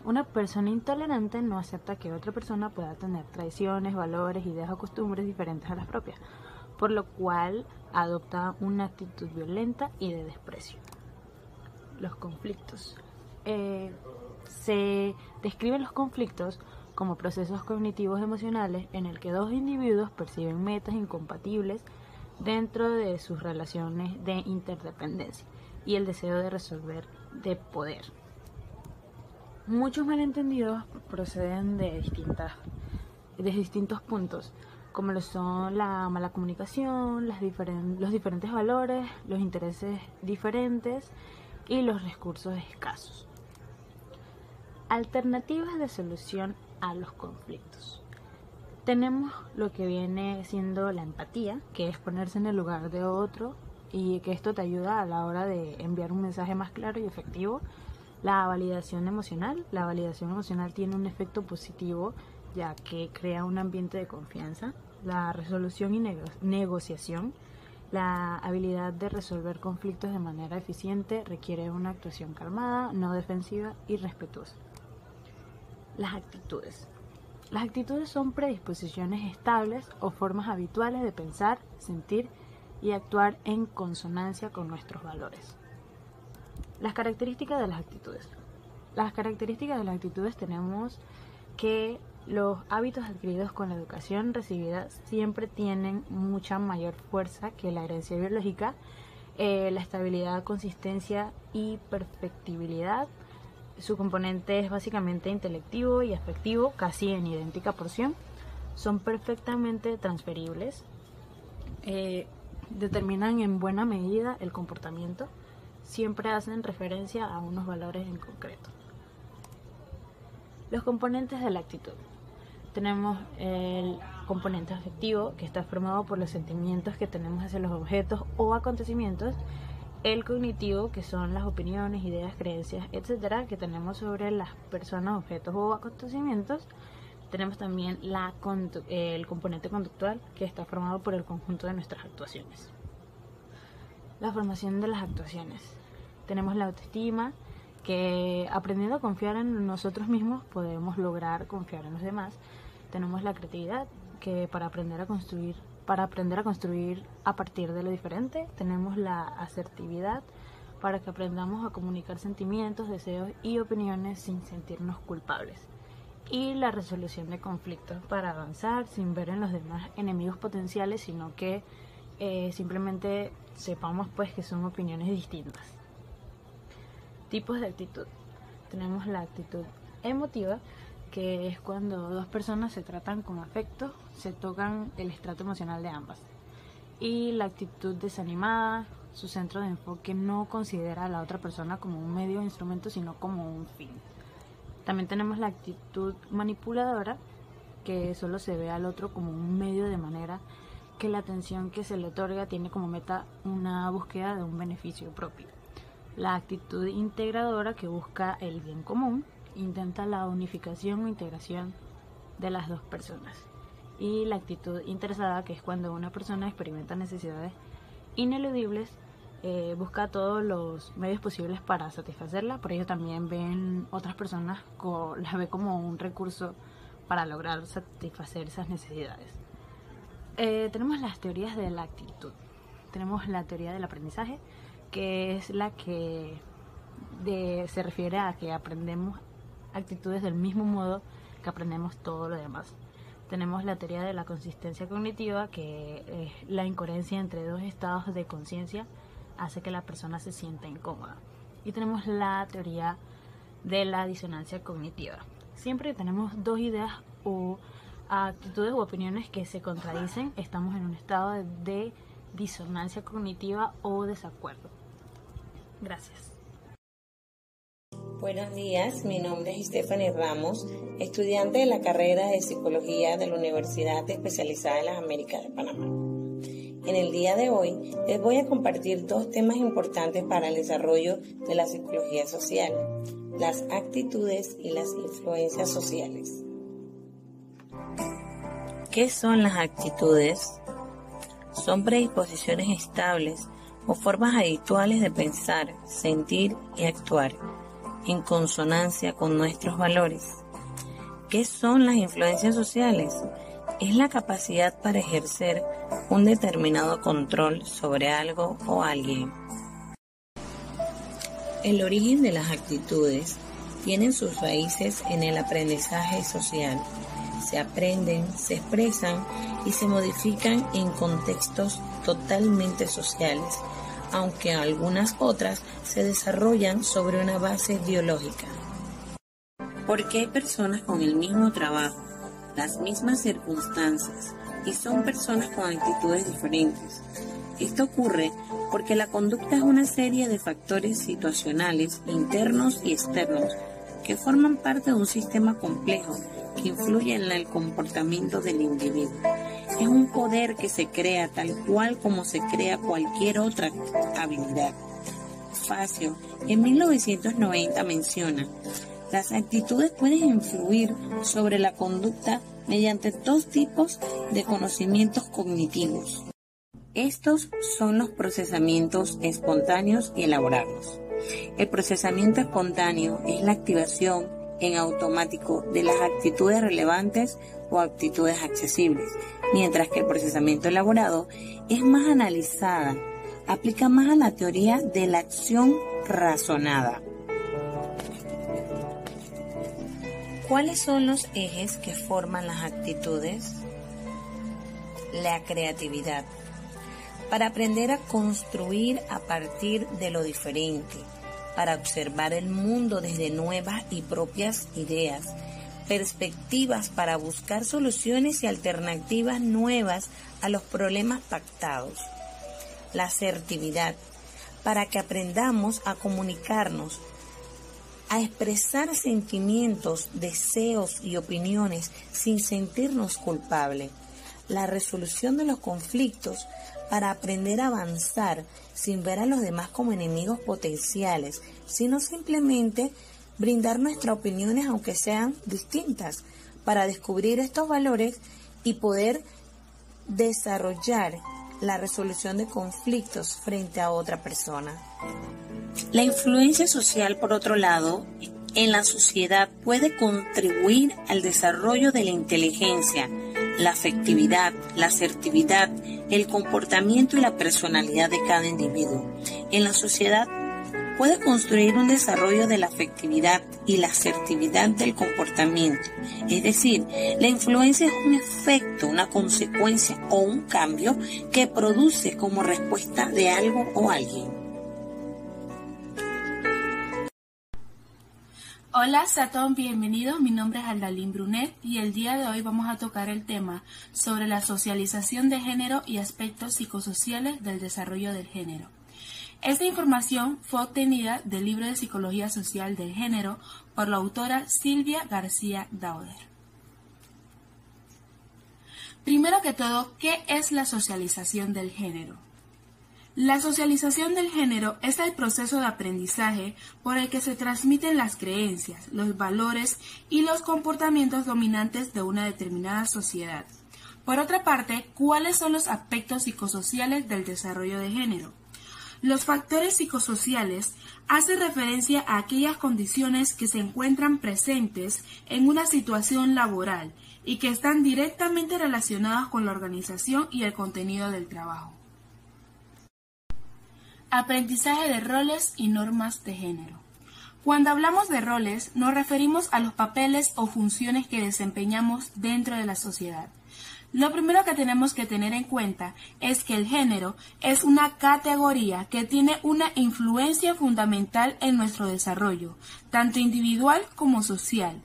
Una persona intolerante no acepta que otra persona pueda tener tradiciones, valores, ideas o costumbres diferentes a las propias, por lo cual adopta una actitud violenta y de desprecio. Los conflictos. Se describen los conflictos como procesos cognitivos emocionales en el que dos individuos perciben metas incompatibles dentro de sus relaciones de interdependencia y el deseo de resolver de poder. Muchos malentendidos proceden de distintos puntos, como lo son la mala comunicación, los diferentes valores, los intereses diferentes y los recursos escasos. Alternativas de solución a los conflictos. Tenemos lo que viene siendo la empatía, que es ponerse en el lugar de otro y que esto te ayuda a la hora de enviar un mensaje más claro y efectivo. La validación emocional. La validación emocional tiene un efecto positivo ya que crea un ambiente de confianza. La resolución y negociación. La habilidad de resolver conflictos de manera eficiente requiere una actuación calmada, no defensiva y respetuosa. Las actitudes. Las actitudes son predisposiciones estables o formas habituales de pensar, sentir y actuar en consonancia con nuestros valores. Las características de las actitudes. Las características de las actitudes tenemos que los hábitos adquiridos con la educación recibida siempre tienen mucha mayor fuerza que la herencia biológica. La estabilidad, consistencia y perfectibilidad. Su componente es básicamente intelectivo y afectivo, casi en idéntica porción. Son perfectamente transferibles. Determinan en buena medida el comportamiento. Siempre hacen referencia a unos valores en concreto. Los componentes de la actitud. Tenemos el componente afectivo, que está formado por los sentimientos que tenemos hacia los objetos o acontecimientos. El cognitivo, que son las opiniones, ideas, creencias, etcétera, que tenemos sobre las personas, objetos o acontecimientos. Tenemos también el componente conductual, que está formado por el conjunto de nuestras actuaciones. La formación de las actuaciones. Tenemos la autoestima, que aprendiendo a confiar en nosotros mismos podemos lograr confiar en los demás. Tenemos la creatividad, que para aprender a construir a partir de lo diferente. Tenemos la asertividad, para que aprendamos a comunicar sentimientos, deseos y opiniones sin sentirnos culpables. Y la resolución de conflictos, para avanzar sin ver en los demás enemigos potenciales, sino que simplemente sepamos pues que son opiniones distintas. Tipos de actitud. Tenemos la actitud emotiva, que es cuando dos personas se tratan con afecto, se tocan el estrato emocional de ambas. Y la actitud desanimada, su centro de enfoque no considera a la otra persona como un medio o instrumento, sino como un fin. También tenemos la actitud manipuladora, que solo se ve al otro como un medio, de manera que la atención que se le otorga tiene como meta una búsqueda de un beneficio propio. La actitud integradora, que busca el bien común, intenta la unificación o integración de las dos personas. Y la actitud interesada, que es cuando una persona experimenta necesidades ineludibles, busca todos los medios posibles para satisfacerla. Por ello también ven otras personas, las ve como un recurso para lograr satisfacer esas necesidades. Tenemos las teorías de la actitud. Tenemos la teoría del aprendizaje, que es la que se refiere a que aprendemos actitudes del mismo modo que aprendemos todo lo demás. tenemos la teoría de la consistencia cognitiva, que es la incoherencia entre dos estados de conciencia hace que la persona se sienta incómoda. Y tenemos la teoría de la disonancia cognitiva. Siempre tenemos dos ideas o actitudes u opiniones que se contradicen, estamos en un estado de disonancia cognitiva o desacuerdo. Gracias. Buenos días, mi nombre es Stephanie Ramos, estudiante de la carrera de Psicología de la Universidad Especializada de las Américas de Panamá. En el día de hoy les voy a compartir dos temas importantes para el desarrollo de la psicología social: las actitudes y las influencias sociales. ¿Qué son las actitudes? Son predisposiciones estables o formas habituales de pensar, sentir y actuar en consonancia con nuestros valores. ¿Qué son las influencias sociales? Es la capacidad para ejercer un determinado control sobre algo o alguien. El origen de las actitudes tienen sus raíces en el aprendizaje social. Se aprenden, se expresan y se modifican en contextos totalmente sociales, aunque algunas otras se desarrollan sobre una base biológica. Porque hay personas con el mismo trabajo, las mismas circunstancias, y son personas con actitudes diferentes. Esto ocurre porque la conducta es una serie de factores situacionales, internos y externos, que forman parte de un sistema complejo que influye en el comportamiento del individuo. Es un poder que se crea tal cual como se crea cualquier otra habilidad. Facio, en 1990, menciona: las actitudes pueden influir sobre la conducta mediante dos tipos de conocimientos cognitivos. Estos son los procesamientos espontáneos y elaborados. El procesamiento espontáneo es la activación en automático de las actitudes relevantes o actitudes accesibles, mientras que el procesamiento elaborado es más analizada, aplica más a la teoría de la acción razonada. ¿Cuáles son los ejes que forman las actitudes? La creatividad, para aprender a construir a partir de lo diferente, para observar el mundo desde nuevas y propias ideas, perspectivas para buscar soluciones y alternativas nuevas a los problemas pactados. La asertividad, para que aprendamos a comunicarnos, a expresar sentimientos, deseos y opiniones sin sentirnos culpables. La resolución de los conflictos, para aprender a avanzar sin ver a los demás como enemigos potenciales, sino simplemente brindar nuestras opiniones aunque sean distintas, para descubrir estos valores y poder desarrollar la resolución de conflictos frente a otra persona. La influencia social, por otro lado, en la sociedad puede contribuir al desarrollo de la inteligencia, la afectividad, la asertividad, el comportamiento y la personalidad de cada individuo. En la sociedad puede construir un desarrollo de la afectividad y la asertividad del comportamiento. Es decir, la influencia es un efecto, una consecuencia o un cambio que produce como respuesta de algo o alguien. Hola, sean todos bienvenidos. Mi nombre es Aldalín Brunet y el día de hoy vamos a tocar el tema sobre la socialización de género y aspectos psicosociales del desarrollo del género. Esta información fue obtenida del libro de Psicología Social del Género por la autora Silvia García Dauder. Primero que todo, ¿qué es la socialización del género? La socialización del género es el proceso de aprendizaje por el que se transmiten las creencias, los valores y los comportamientos dominantes de una determinada sociedad. Por otra parte, ¿cuáles son los aspectos psicosociales del desarrollo de género? Los factores psicosociales hacen referencia a aquellas condiciones que se encuentran presentes en una situación laboral y que están directamente relacionadas con la organización y el contenido del trabajo. Aprendizaje de roles y normas de género. Cuando hablamos de roles, nos referimos a los papeles o funciones que desempeñamos dentro de la sociedad. Lo primero que tenemos que tener en cuenta es que el género es una categoría que tiene una influencia fundamental en nuestro desarrollo, tanto individual como social.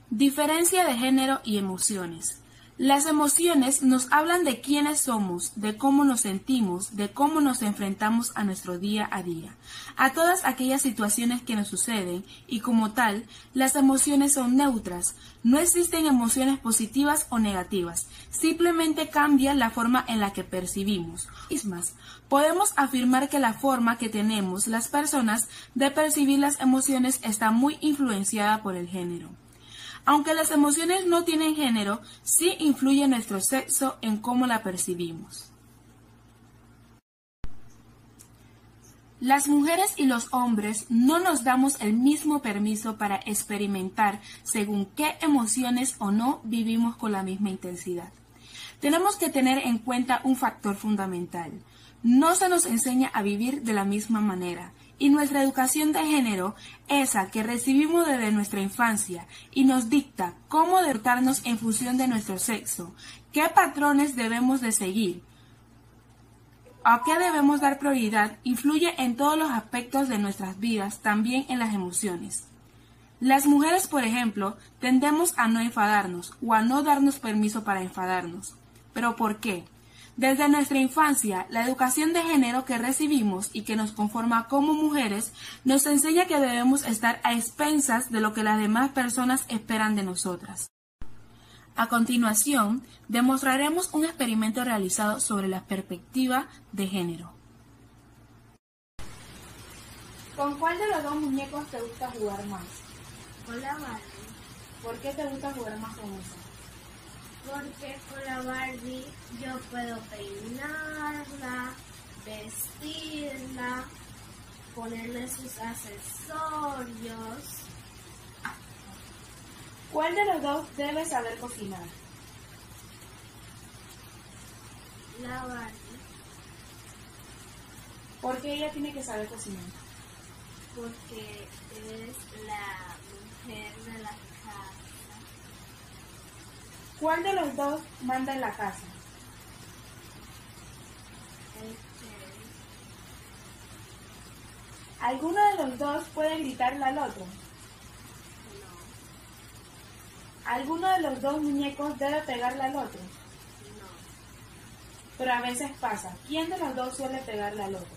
Diferencia de género y emociones. Las emociones nos hablan de quiénes somos, de cómo nos sentimos, de cómo nos enfrentamos a nuestro día a día, a todas aquellas situaciones que nos suceden, y como tal, las emociones son neutras. No existen emociones positivas o negativas, simplemente cambia la forma en la que percibimos. Podemos afirmar que la forma que tenemos las personas de percibir las emociones está muy influenciada por el género. Aunque las emociones no tienen género, sí influye nuestro sexo en cómo la percibimos. Las mujeres y los hombres no nos damos el mismo permiso para experimentar según qué emociones o no vivimos con la misma intensidad. Tenemos que tener en cuenta un factor fundamental. No se nos enseña a vivir de la misma manera. Y nuestra educación de género, esa que recibimos desde nuestra infancia, y nos dicta cómo dotarnos en función de nuestro sexo, qué patrones debemos de seguir, a qué debemos dar prioridad, influye en todos los aspectos de nuestras vidas, también en las emociones. Las mujeres, por ejemplo, tendemos a no enfadarnos o a no darnos permiso para enfadarnos. ¿Pero por qué? Desde nuestra infancia, la educación de género que recibimos y que nos conforma como mujeres nos enseña que debemos estar a expensas de lo que las demás personas esperan de nosotras. A continuación, demostraremos un experimento realizado sobre la perspectiva de género. ¿Con cuál de los dos muñecos te gusta jugar más? Con la Barbie. ¿Por qué te gusta jugar más con esa? Porque con la Barbie yo puedo peinarla, vestirla, ponerle sus accesorios. ¿Cuál de los dos debe saber cocinar? La Barbie. ¿Por qué ella tiene que saber cocinar? Porque es la mujer de la casa. ¿Cuál de los dos manda en la casa? ¿Alguno de los dos puede gritarle al otro? No. ¿Alguno de los dos muñecos debe pegarle al otro? No. Pero a veces pasa. ¿Quién de los dos suele pegarle al otro?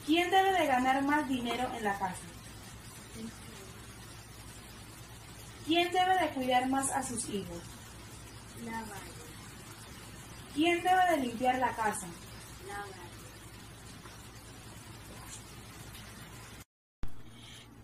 ¿Quién debe de ganar más dinero en la casa? ¿Quién debe de cuidar más a sus hijos? La Barbie. ¿Quién debe de limpiar la casa? La Barbie.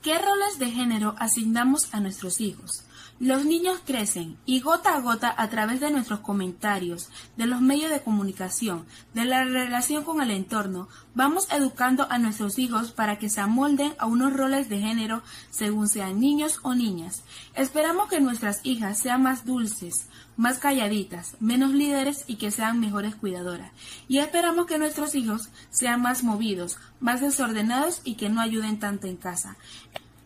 ¿Qué roles de género asignamos a nuestros hijos? Los niños crecen y gota a gota a través de nuestros comentarios, de los medios de comunicación, de la relación con el entorno, vamos educando a nuestros hijos para que se amolden a unos roles de género según sean niños o niñas. Esperamos que nuestras hijas sean más dulces, más calladitas, menos líderes y que sean mejores cuidadoras. Y esperamos que nuestros hijos sean más movidos, más desordenados y que no ayuden tanto en casa.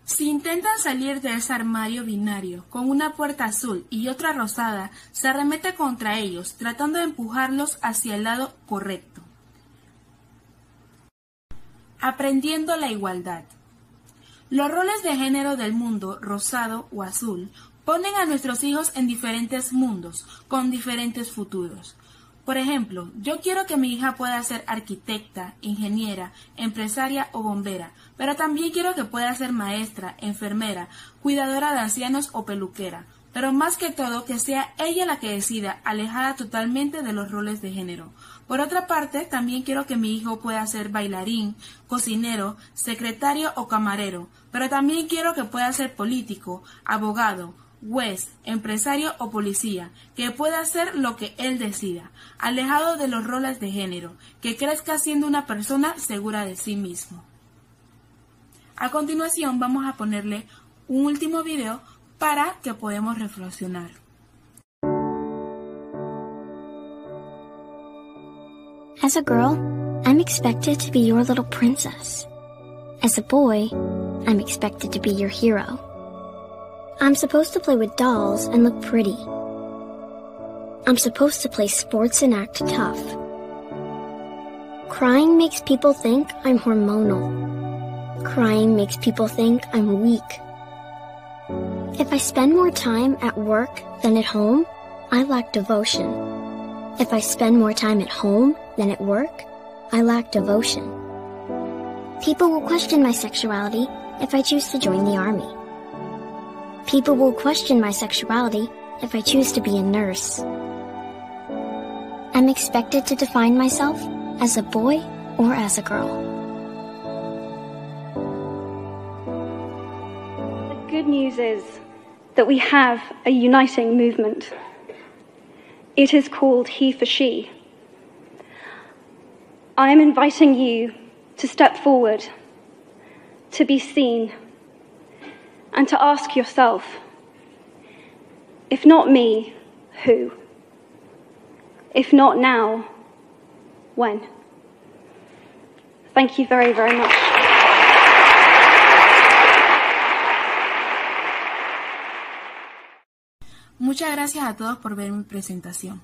Si intentan salir de ese armario binario con una puerta azul y otra rosada, se arremete contra ellos, tratando de empujarlos hacia el lado correcto. Aprendiendo la igualdad. Los roles de género del mundo, rosado o azul, ponen a nuestros hijos en diferentes mundos, con diferentes futuros. Por ejemplo, yo quiero que mi hija pueda ser arquitecta, ingeniera, empresaria o bombera, pero también quiero que pueda ser maestra, enfermera, cuidadora de ancianos o peluquera, pero más que todo que sea ella la que decida, alejada totalmente de los roles de género. Por otra parte, también quiero que mi hijo pueda ser bailarín, cocinero, secretario o camarero, pero también quiero que pueda ser político, abogado, juez, empresario o policía, que pueda hacer lo que él decida, alejado de los roles de género, que crezca siendo una persona segura de sí mismo. A continuación vamos a ponerle un último video para que podamos reflexionar. As a girl, I'm expected to be your little princess. As a boy, I'm expected to be your hero. I'm supposed to play with dolls and look pretty. I'm supposed to play sports and act tough. Crying makes people think I'm hormonal. Crying makes people think I'm weak. If I spend more time at work than at home, I lack devotion. If I spend more time at home than at work, I lack devotion. People will question my sexuality if I choose to join the army. People will question my sexuality if I choose to be a nurse. I'm expected to define myself as a boy or as a girl. The good news is that we have a uniting movement. It is called He for She. I am inviting you to step forward, to be seen, and to ask yourself, if not me, who? If not now, when? Thank you very, very much. Muchas gracias a todos por ver mi presentación.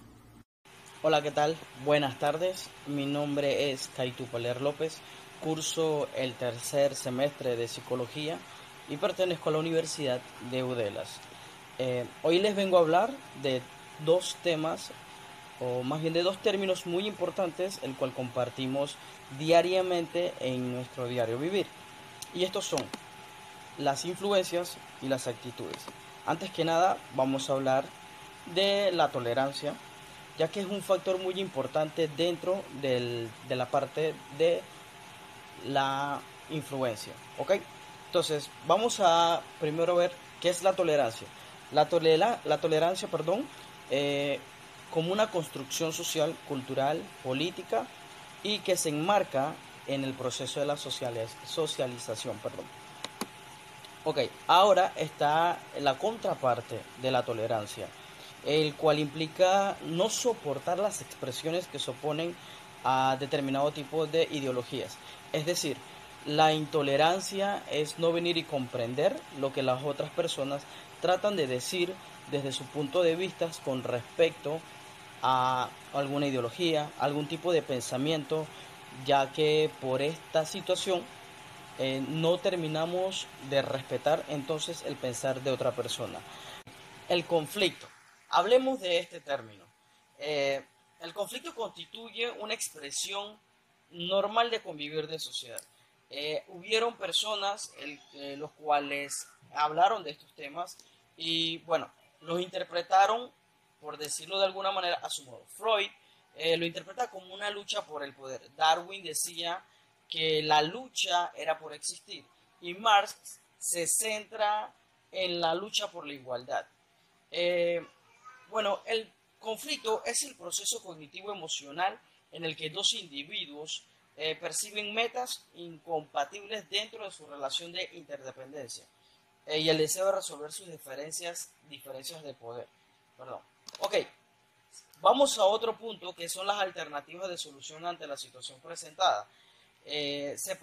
Hola, ¿qué tal? Buenas tardes. Mi nombre es Kaitu Paler López. Curso el tercer semestre de Psicología y pertenezco a la Universidad de Udelas. Hoy les vengo a hablar de dos temas, o más bien de dos términos muy importantes, el cual compartimos diariamente en nuestro diario vivir. Y estos son las influencias y las actitudes. Antes que nada, vamos a hablar de la tolerancia, ya que es un factor muy importante dentro de la parte de la influencia, ¿ok? Entonces, vamos a primero ver qué es la tolerancia. La tolerancia, como una construcción social, cultural, política y que se enmarca en el proceso de la socialización. Ok, ahora está la contraparte de la tolerancia, el cual implica no soportar las expresiones que se oponen a determinado tipo de ideologías. Es decir, la intolerancia es no venir y comprender lo que las otras personas tratan de decir desde su punto de vista con respecto a alguna ideología, algún tipo de pensamiento, ya que por esta situación no terminamos de respetar entonces el pensar de otra persona. El conflicto. Hablemos de este término. El conflicto constituye una expresión normal de convivir de sociedad. Hubieron personas los cuales hablaron de estos temas y bueno, los interpretaron, por decirlo de alguna manera, a su modo. Freud lo interpreta como una lucha por el poder. Darwin decía que la lucha era por existir y Marx se centra en la lucha por la igualdad. Bueno, el conflicto es el proceso cognitivo emocional en el que dos individuos perciben metas incompatibles dentro de su relación de interdependencia y el deseo de resolver sus diferencias de poder. Ok, vamos a otro punto que son las alternativas de solución ante la situación presentada. Se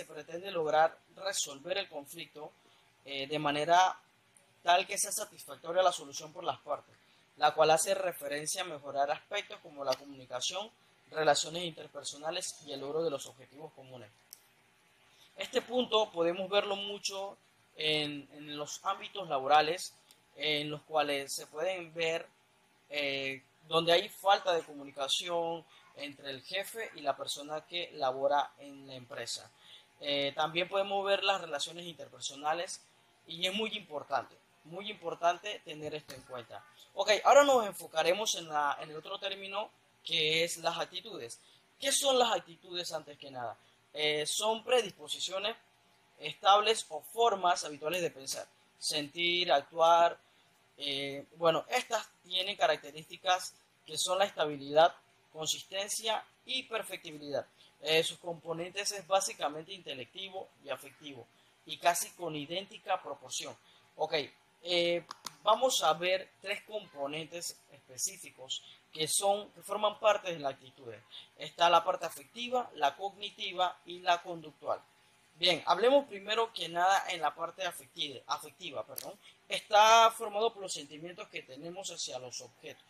pretende lograr resolver el conflicto de manera tal que sea satisfactoria la solución por las partes, la cual hace referencia a mejorar aspectos como la comunicación, relaciones interpersonales y el logro de los objetivos comunes. Este punto podemos verlo mucho en los ámbitos laborales, en los cuales se pueden ver donde hay falta de comunicación entre el jefe y la persona que labora en la empresa. También podemos ver las relaciones interpersonales y es muy importante tener esto en cuenta. Ok, ahora nos enfocaremos en el otro término que es las actitudes. ¿Qué son las actitudes antes que nada? Son predisposiciones estables o formas habituales de pensar, sentir, actuar. Bueno, estas tienen características que son la estabilidad, consistencia y perfectibilidad. Sus componentes es básicamente intelectivo y afectivo y casi con idéntica proporción. Ok, vamos a ver tres componentes específicos que forman parte de la actitud. Está la parte afectiva, la cognitiva y la conductual. Bien, hablemos primero que nada en la parte afectiva. Está formado por los sentimientos que tenemos hacia los objetos,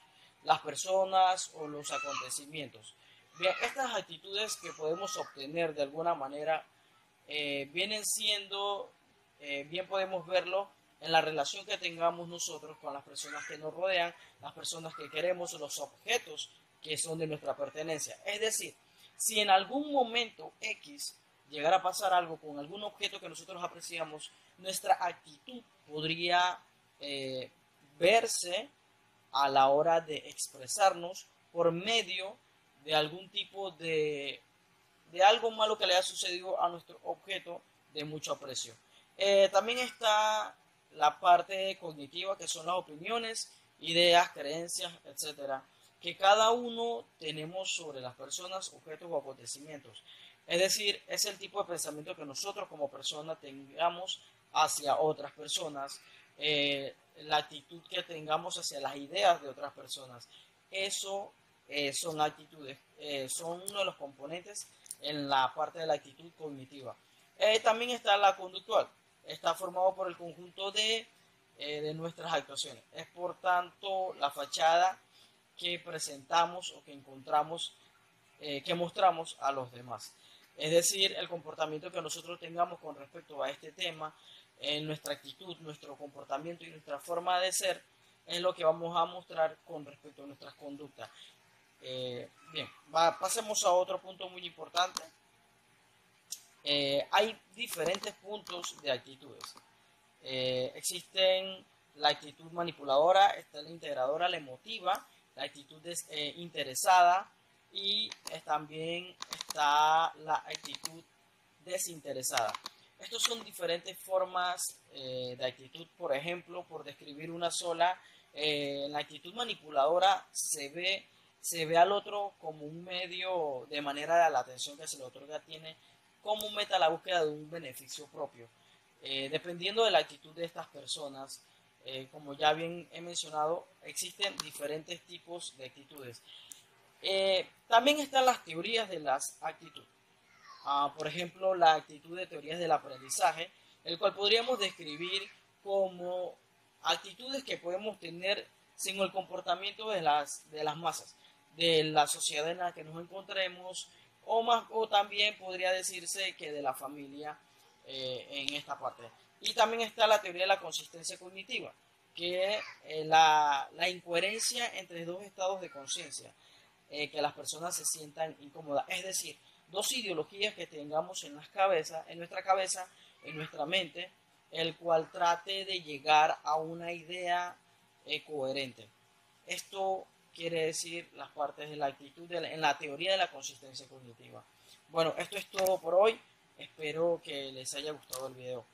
las personas o los acontecimientos. Bien, estas actitudes que podemos obtener de alguna manera vienen siendo, bien podemos verlo en la relación que tengamos nosotros con las personas que nos rodean, las personas que queremos, los objetos que son de nuestra pertenencia. Es decir, si en algún momento X llegara a pasar algo con algún objeto que nosotros apreciamos, nuestra actitud podría verse a la hora de expresarnos por medio de algún tipo de algo malo que le haya sucedido a nuestro objeto de mucho aprecio. También está la parte cognitiva, que son las opiniones, ideas, creencias, etcétera, que cada uno tenemos sobre las personas, objetos o acontecimientos. Es decir, es el tipo de pensamiento que nosotros como personas tengamos hacia otras personas, la actitud que tengamos hacia las ideas de otras personas. Eso son actitudes, son uno de los componentes en la parte de la actitud cognitiva. También está la conductual. Está formado por el conjunto de nuestras actuaciones. Es por tanto la fachada que presentamos o que encontramos, que mostramos a los demás. Es decir, el comportamiento que nosotros tengamos con respecto a este tema, nuestra actitud, nuestro comportamiento y nuestra forma de ser, es lo que vamos a mostrar con respecto a nuestras conductas. Bien, pasemos a otro punto muy importante. Hay diferentes puntos de actitudes. Existen la actitud manipuladora, está la integradora, la emotiva, la actitud interesada y también está la actitud desinteresada. Estos son diferentes formas de actitud. Por ejemplo, por describir una sola, la actitud manipuladora se ve al otro como un medio de manera de la atención que se le otorga, tiene como meta la búsqueda de un beneficio propio. Dependiendo de la actitud de estas personas, como ya bien he mencionado, existen diferentes tipos de actitudes. También están las teorías de las actitudes. Por ejemplo, la actitud de teorías del aprendizaje, el cual podríamos describir como actitudes que podemos tener sin el comportamiento de las masas, de la sociedad en la que nos encontremos, o también podría decirse que de la familia en esta parte. Y también está la teoría de la consistencia cognitiva, que es la incoherencia entre dos estados de conciencia, que las personas se sientan incómodas. Es decir, dos ideologías que tengamos en nuestra cabeza, en nuestra mente, el cual trate de llegar a una idea coherente. Esto quiere decir las partes de la actitud en la teoría de la consistencia cognitiva. Bueno, esto es todo por hoy. Espero que les haya gustado el video.